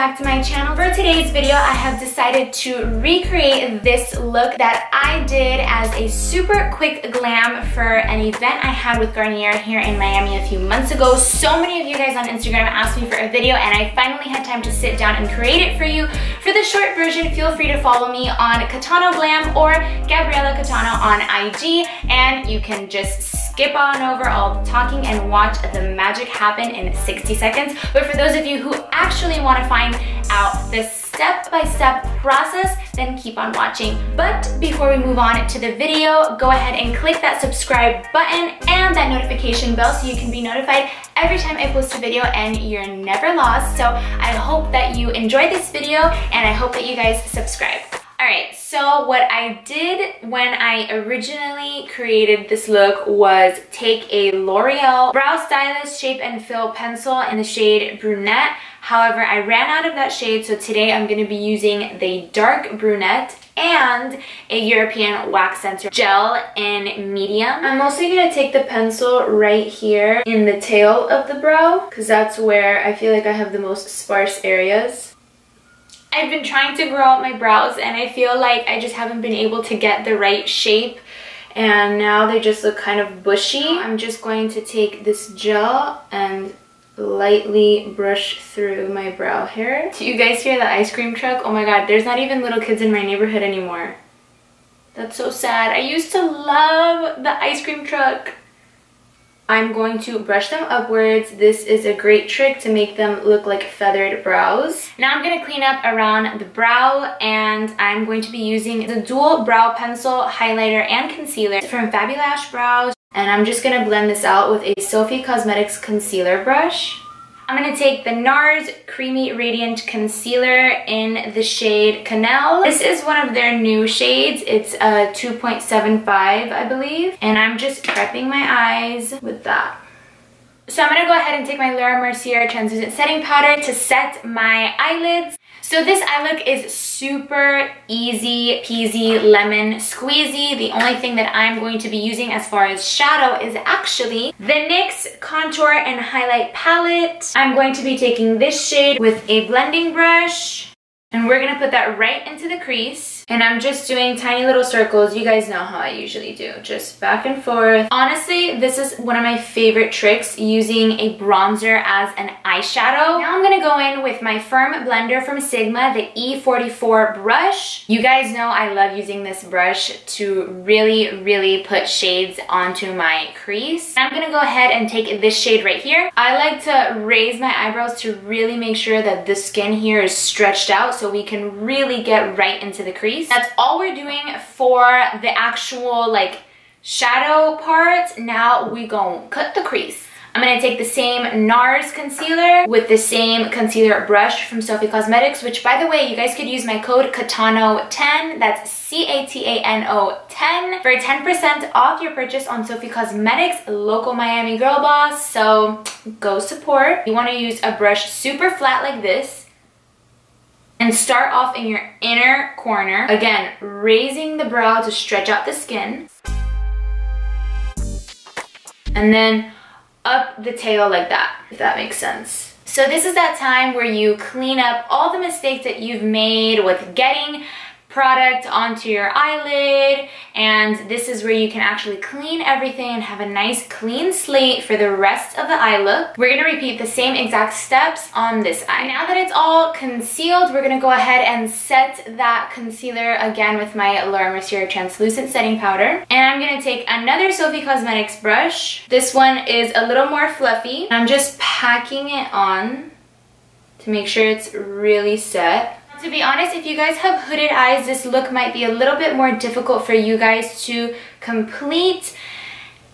back to my channel. For today's video, I have decided to recreate this look that I did as a super quick glam for an event I had with Garnier here in Miami a few months ago. So many of you guys on Instagram asked me for a video and I finally had time to sit down and create it for you. For the short version, feel free to follow me on CATANO GLAM or Gabriella Catano on IG, and you can just skip on over all the talking and watch the magic happen in 60 seconds. But for those of you who actually want to find out the step-by-step process, then keep on watching. But before we move on to the video, go ahead and click that subscribe button and that notification bell so you can be notified every time I post a video and you're never lost. So I hope that you enjoyed this video and I hope that you guys subscribe. Alright, so what I did when I originally created this look was take a L'Oreal Brow Stylist Shape and Fill pencil in the shade Brunette. However, I ran out of that shade, so today I'm going to be using the dark brunette and a European wax center gel in medium. I'm mostly going to take the pencil right here in the tail of the brow because that's where I feel like I have the most sparse areas. I've been trying to grow out my brows and I feel like I just haven't been able to get the right shape, and now they just look kind of bushy. I'm just going to take this gel and lightly brush through my brow hair. Do you guys hear the ice cream truck? Oh my god, there's not even little kids in my neighborhood anymore. That's so sad. I used to love the ice cream truck. I'm going to brush them upwards. This is a great trick to make them look like feathered brows. Now I'm going to clean up around the brow, and I'm going to be using the dual brow pencil, highlighter, and concealer from Fabulash Brows. And I'm just going to blend this out with a Sophie Cosmetics concealer brush. I'm going to take the NARS Creamy Radiant Concealer in the shade Canal. This is one of their new shades. It's a 2.75, I believe. And I'm just prepping my eyes with that. So I'm going to go ahead and take my Laura Mercier Translucent Setting Powder to set my eyelids. So this eye look is super easy peasy lemon squeezy. The only thing that I'm going to be using as far as shadow is actually the NYX Contour and Highlight Palette. I'm going to be taking this shade with a blending brush, and we're going to put that right into the crease. And I'm just doing tiny little circles. You guys know how I usually do, just back and forth. Honestly, this is one of my favorite tricks, using a bronzer as an eyeshadow. Now I'm gonna go in with my Firm Blender from Sigma, the E44 brush. You guys know I love using this brush to really put shades onto my crease. I'm gonna go ahead and take this shade right here. I like to raise my eyebrows to really make sure that the skin here is stretched out so we can really get right into the crease. That's all we're doing for the actual like shadow part. Now we gonna cut the crease. I'm gonna take the same NARS concealer with the same concealer brush from Sophie Cosmetics, which by the way, you guys could use my code CATANO10, that's CATANO 10 for 10% off your purchase on Sophie Cosmetics, local Miami girl boss, so go support. You wanna use a brush super flat like this, and start off in your inner corner. Again, raising the brow to stretch out the skin. And then up the tail like that, if that makes sense. So this is that time where you clean up all the mistakes that you've made with getting product onto your eyelid, and this is where you can actually clean everything and have a nice clean slate for the rest of the eye look. We're gonna repeat the same exact steps on this eye. Now that it's all concealed, we're gonna go ahead and set that concealer again with my Laura Mercier Translucent Setting Powder. And I'm gonna take another Sophie Cosmetics brush. This one is a little more fluffy. I'm just packing it on to make sure it's really set. To be honest, if you guys have hooded eyes, this look might be a little bit more difficult for you guys to complete.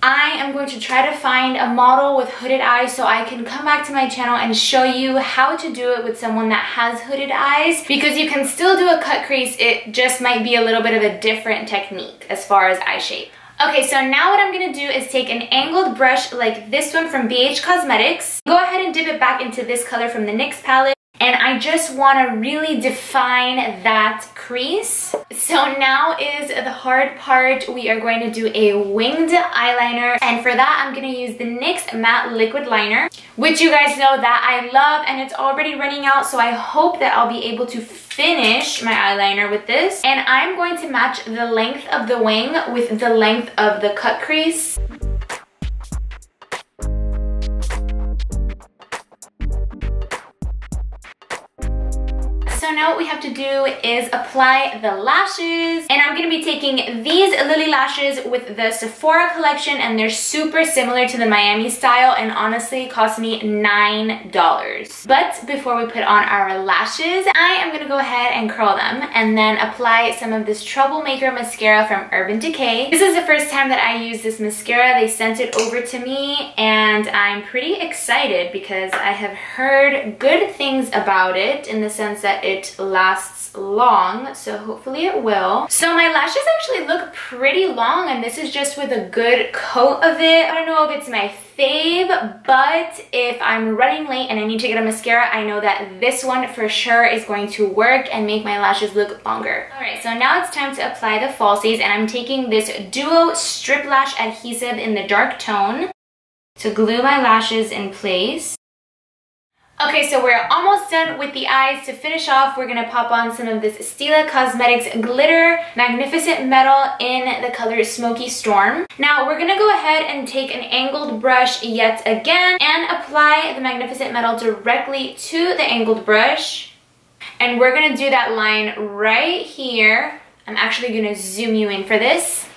I am going to try to find a model with hooded eyes so I can come back to my channel and show you how to do it with someone that has hooded eyes, because you can still do a cut crease. It just might be a little bit of a different technique as far as eye shape. Okay, so now what I'm gonna do is take an angled brush like this one from BH Cosmetics. Go ahead and dip it back into this color from the NYX palette. and I just want to really define that crease. So now is the hard part. We are going to do a winged eyeliner, and for that I'm going to use the NYX Matte Liquid Liner, which you guys know that I love, and it's already running out, so I hope that I'll be able to finish my eyeliner with this. And I'm going to match the length of the wing with the length of the cut crease. So now what we have to do is apply the lashes, and I'm going to be taking these Lily lashes with the Sephora collection, and they're super similar to the Miami style, and honestly cost me $9. But before we put on our lashes, I am going to go ahead and curl them and then apply some of this Troublemaker mascara from Urban Decay. This is the first time that I use this mascara. They sent it over to me, and I'm pretty excited because I have heard good things about it in the sense that it lasts long, so hopefully it will. So my lashes actually look pretty long, and this is just with a good coat of it. I don't know if it's my fave, but if I'm running late and I need to get a mascara, I know that this one for sure is going to work and make my lashes look longer. Alright, so now it's time to apply the falsies, and I'm taking this Duo Strip Lash Adhesive in the dark tone to glue my lashes in place. Okay, so we're almost done with the eyes. To finish off, we're gonna pop on some of this Stila Cosmetics Glitter Magnificent Metal in the color Smoky Storm. Now, we're gonna go ahead and take an angled brush yet again and apply the Magnificent Metal directly to the angled brush. And we're gonna do that line right here. I'm actually gonna zoom you in for this.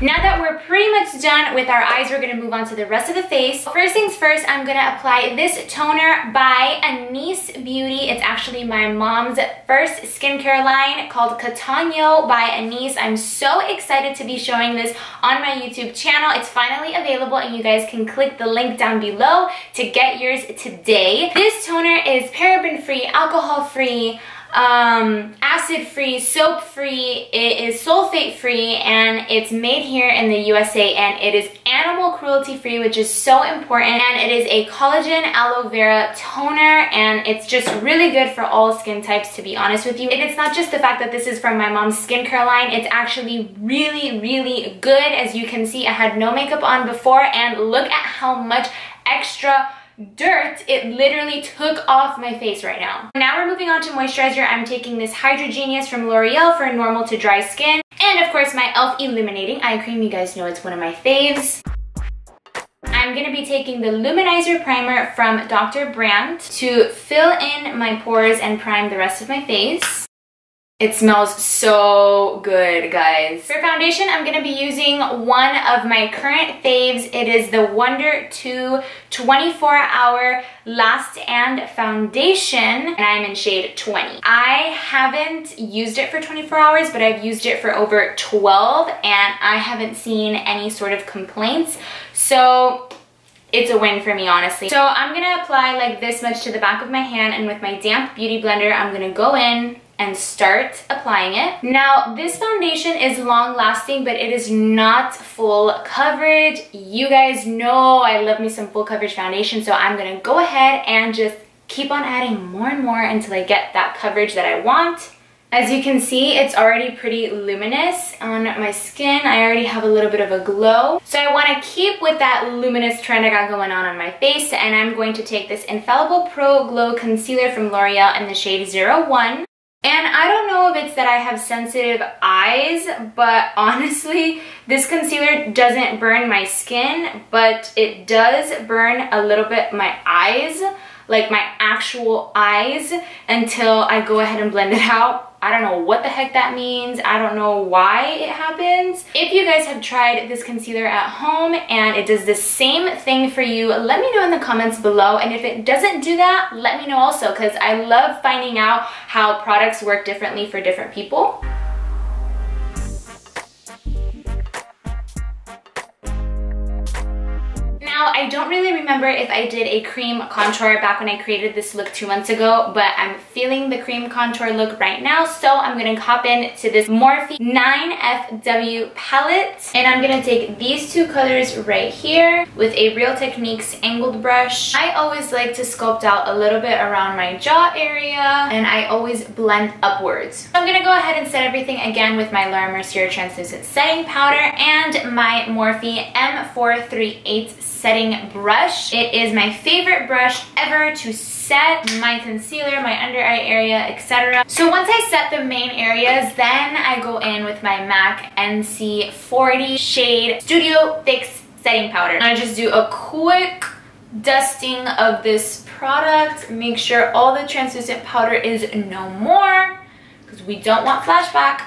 Now that we're pretty much done with our eyes, we're gonna move on to the rest of the face. First things first, I'm gonna apply this toner by Anise Beauty. It's actually my mom's first skincare line called CATANO by Anise. I'm so excited to be showing this on my YouTube channel. It's finally available, and you guys can click the link down below to get yours today. This toner is paraben-free, alcohol-free, acid-free, soap-free, it is sulfate-free, and it's made here in the USA, and it is animal cruelty-free, which is so important, and it is a collagen aloe vera toner, and it's just really good for all skin types, to be honest with you. And it's not just the fact that this is from my mom's skincare line, it's actually really, really good. As you can see, I had no makeup on before, and look at how much extra dirt it literally took off my face right now. Now we're moving on to moisturizer. I'm taking this Hydrogenius from L'Oreal for normal to dry skin, and of course my e.l.f. Illuminating Eye Cream. You guys know it's one of my faves. I'm going to be taking the Luminizer Primer from Dr. Brandt to fill in my pores and prime the rest of my face. It smells so good, guys. For foundation, I'm going to be using one of my current faves. It is the Wonder 2 24-hour Last and Foundation, and I'm in shade 20. I haven't used it for 24 hours, but I've used it for over 12, and I haven't seen any sort of complaints. So it's a win for me, honestly. So I'm going to apply like this much to the back of my hand, and with my damp beauty blender, I'm going to go in and start applying it. Now, this foundation is long lasting, but it is not full coverage. You guys know I love me some full coverage foundation, so I'm gonna go ahead and just keep on adding more and more until I get that coverage that I want. As you can see, it's already pretty luminous on my skin. I already have a little bit of a glow. So I wanna keep with that luminous trend I got going on my face, and I'm going to take this Infallible Pro Glow Concealer from L'Oreal in the shade 01. And I don't know if it's that I have sensitive eyes, but honestly, this concealer doesn't burn my skin, but it does burn a little bit my eyes, like my actual eyes, until I go ahead and blend it out. I don't know what the heck that means. I don't know why it happens. If you guys have tried this concealer at home and it does the same thing for you, let me know in the comments below. And if it doesn't do that, let me know also, because I love finding out how products work differently for different people. Now, I don't really remember if I did a cream contour back when I created this look 2 months ago, but I'm feeling the cream contour look right now, so I'm gonna hop into this Morphe 9FW palette, and I'm gonna take these two colors right here with a Real Techniques angled brush. I always like to sculpt out a little bit around my jaw area, and I always blend upwards. So I'm gonna go ahead and set everything again with my Laura Mercier translucent setting powder and my Morphe M438 setting brush. It is my favorite brush ever to set my concealer, my under eye area, etc. So once I set the main areas, then I go in with my MAC NC40 shade Studio Fix setting powder. I just do a quick dusting of this product, make sure all the translucent powder is no more because we don't want flashback.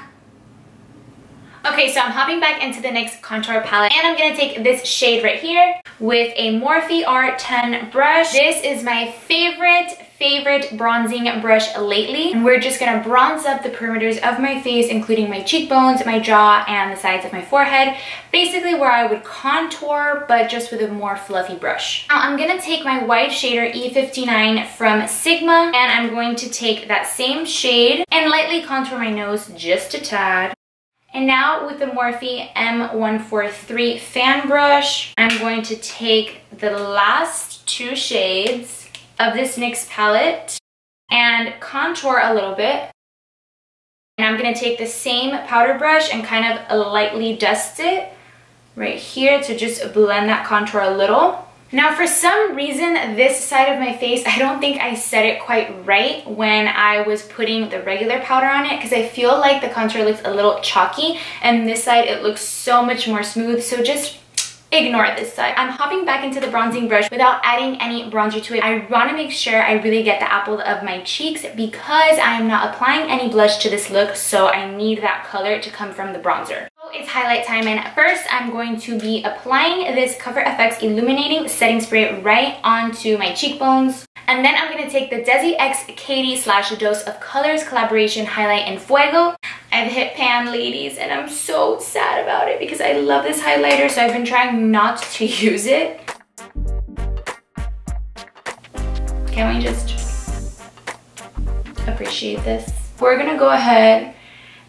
Okay, so I'm hopping back into the NYX contour palette, and I'm gonna take this shade right here with a Morphe R10 brush. This is my favorite bronzing brush lately, and we're just gonna bronze up the perimeters of my face, including my cheekbones, my jaw, and the sides of my forehead, basically where I would contour, but just with a more fluffy brush. Now I'm gonna take my wide shader E59 from Sigma, and I'm going to take that same shade and lightly contour my nose just a tad. And now with the Morphe M143 fan brush, I'm going to take the last two shades of this NYX palette and contour a little bit. And I'm gonna take the same powder brush and kind of lightly dust it right here to just blend that contour a little. Now, for some reason, this side of my face, I don't think I set it quite right when I was putting the regular powder on it, because I feel like the contour looks a little chalky, and this side, it looks so much more smooth, so just ignore this side. I'm hopping back into the bronzing brush without adding any bronzer to it. I want to make sure I really get the apple of my cheeks because I am not applying any blush to this look, so I need that color to come from the bronzer. It's highlight time, and first I'm going to be applying this Cover FX Illuminating Setting Spray right onto my cheekbones. And then I'm going to take the Desi X Katie / Dose of Colors Collaboration Highlight in Fuego. I've hit pan, ladies, and I'm so sad about it because I love this highlighter, so I've been trying not to use it. Can we just appreciate this? We're going to go ahead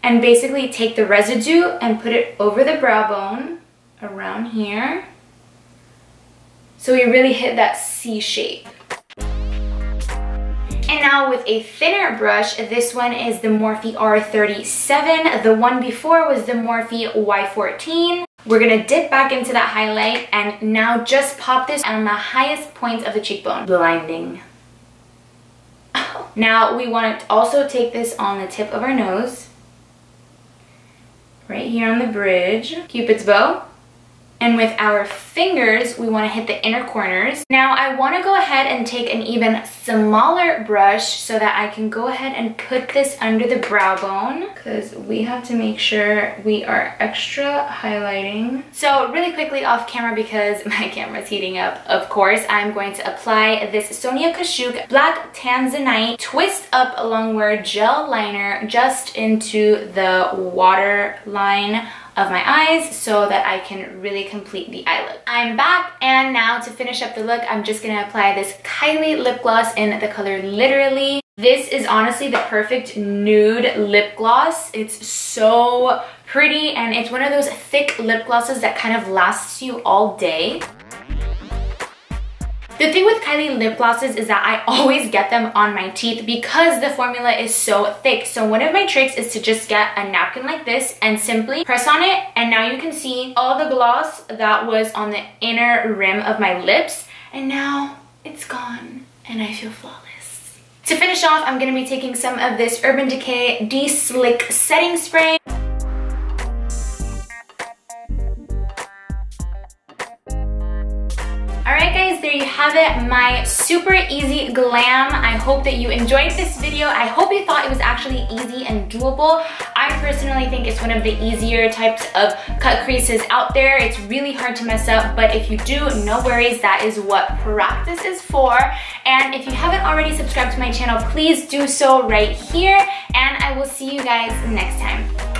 and basically take the residue and put it over the brow bone around here. So we really hit that C shape. And now with a thinner brush, this one is the Morphe R37. The one before was the Morphe Y14. We're gonna dip back into that highlight and now just pop this on the highest point of the cheekbone. Blinding. Now we want to also take this on the tip of our nose. Right here on the bridge, Cupid's bow. And with our fingers, we want to hit the inner corners. Now I want to go ahead and take an even smaller brush so that I can go ahead and put this under the brow bone, because we have to make sure we are extra highlighting. So really quickly off camera, because my camera's heating up, of course, I'm going to apply this Sonia Kashuk Black Tanzanite Twist Up Longwear Gel Liner just into the waterline of my eyes so that I can really complete the eye look. I'm back, and now to finish up the look, I'm just gonna apply this Kylie lip gloss in the color Literally. This is honestly the perfect nude lip gloss. It's so pretty, and it's one of those thick lip glosses that kind of lasts you all day. The thing with Kylie lip glosses is that I always get them on my teeth because the formula is so thick. So one of my tricks is to just get a napkin like this and simply press on it, and now you can see all the gloss that was on the inner rim of my lips, and now it's gone and I feel flawless. To finish off, I'm going to be taking some of this Urban Decay De-Slick Setting Spray. Alright guys, there you have it, my super easy glam. I hope that you enjoyed this video. I hope you thought it was actually easy and doable. I personally think it's one of the easier types of cut creases out there. It's really hard to mess up, but if you do, no worries, that is what practice is for. And if you haven't already subscribed to my channel, please do so right here, and I will see you guys next time.